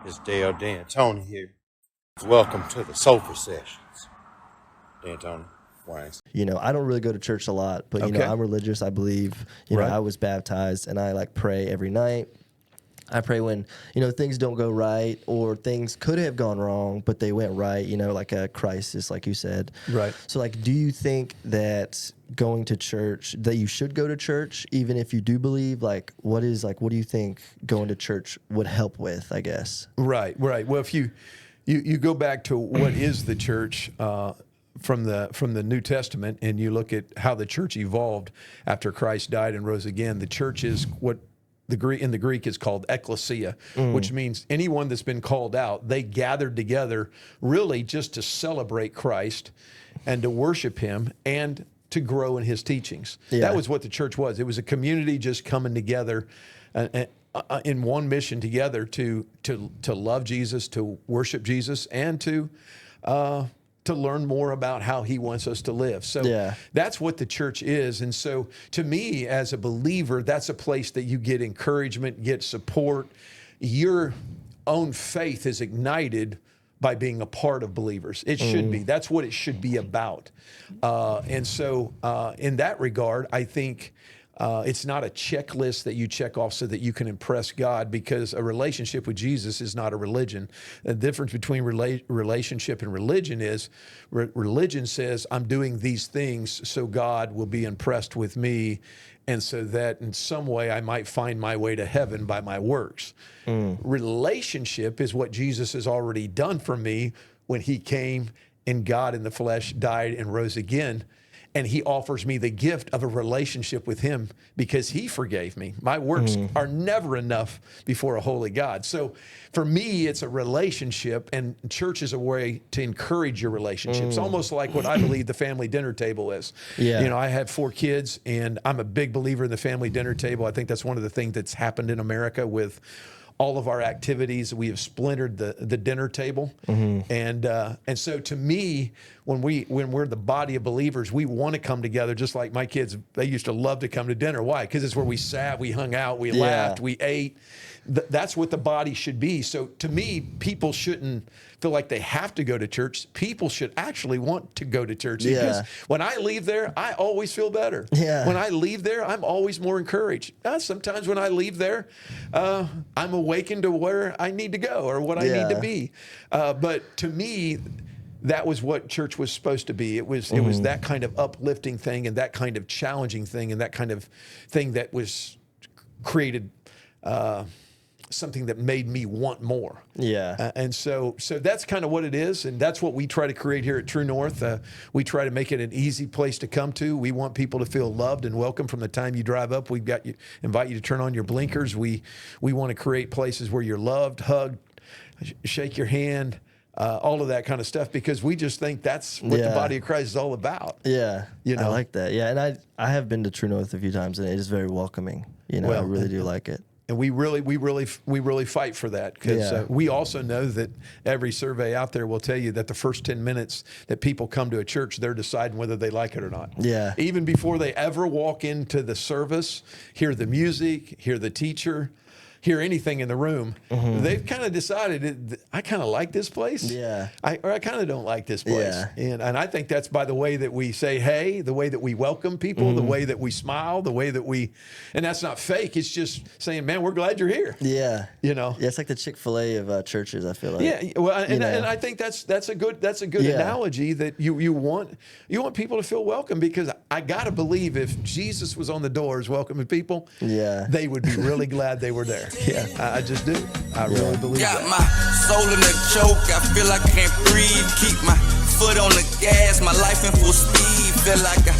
It's Dale D'Antoni here. Welcome to the Sofa Sessions. D'Antoni, Wines. I don't really go to church a lot, but Okay. I'm religious. I believe. Right. I was baptized, and I pray every night. I pray when things don't go right, or things could have gone wrong, but they went right. Like a crisis, like you said. Right. So, do you think that going to church, that you should go to church, even if you do believe? What do you think going to church would help with? I guess. Right. Well, if you go back to what is the church from the New Testament, and you look at how the church evolved after Christ died and rose again, the church is what in the Greek is called ecclesia, which means anyone that's been called out. They gathered together really just to celebrate Christ and to worship Him and to grow in His teachings. Yeah. That was what the church was. It was a community just coming together in one mission together to love Jesus, to worship Jesus, and to learn more about how He wants us to live. So that's what the church is. And so to me, as a believer, that's a place that you get encouragement, get support. Your own faith is ignited by being a part of believers. It should be. That's what it should be about. And so in that regard, I think it's not a checklist that you check off so that you can impress God, because a relationship with Jesus is not a religion. The difference between relationship and religion is religion says, I'm doing these things so God will be impressed with me, and so that in some way I might find my way to heaven by my works. Relationship is what Jesus has already done for me when He came and God in the flesh died and rose again. And He offers me the gift of a relationship with Him because He forgave me. My works are never enough before a holy God. So for me, it's a relationship, and church is a way to encourage your relationships. Almost like what I believe the family dinner table is. Yeah. I have 4 kids, and I'm a big believer in the family dinner table. I think that's one of the things that's happened in America with all of our activities. We have splintered the dinner table, and so to me, when we're the body of believers, we want to come together. Just like my kids, they used to love to come to dinner. Why? Because it's where we sat, we hung out, we laughed, we ate. That's what the body should be. So to me, people shouldn't feel like they have to go to church. People should actually want to go to church. Because when I leave there, I always feel better. Yeah. When I leave there, I'm always more encouraged. Sometimes when I leave there, I'm awakened to where I need to go or what I need to be. But to me, that was what church was supposed to be. It was that kind of uplifting thing, and that kind of challenging thing, and that kind of thing that was created something that made me want more. And so that's kind of what it is, and that's what we try to create here at True North. We try to make it an easy place to come to. We want people to feel loved and welcome from the time you drive up. We've got you, invite you to turn on your blinkers. We want to create places where you're loved, hugged, shake your hand, all of that kind of stuff, because we just think that's what the body of Christ is all about. I like that. And I have been to True North a few times, and it is very welcoming. I really do like it. And we really fight for that, because we also know that every survey out there will tell you that the first 10 minutes that people come to a church, they're deciding whether they like it or not. Even before they ever walk into the service, hear the music, hear the teacher, hear anything in the room, they've kind of decided, I kind of like this place, or I kind of don't like this place. And I think that's by the way that we say hey, the way that we welcome people, the way that we smile, the way that and that's not fake. It's just saying, man, we're glad you're here. It's like the Chick-fil-A of churches, I feel like. And I think that's a good analogy, that you want people to feel welcome, because I gotta believe if Jesus was on the doors welcoming people, they would be really glad they were there. I just do. I really believe that. Got my soul in a choke. I feel like I can't breathe. Keep my foot on the gas. My life in full speed. Feel like I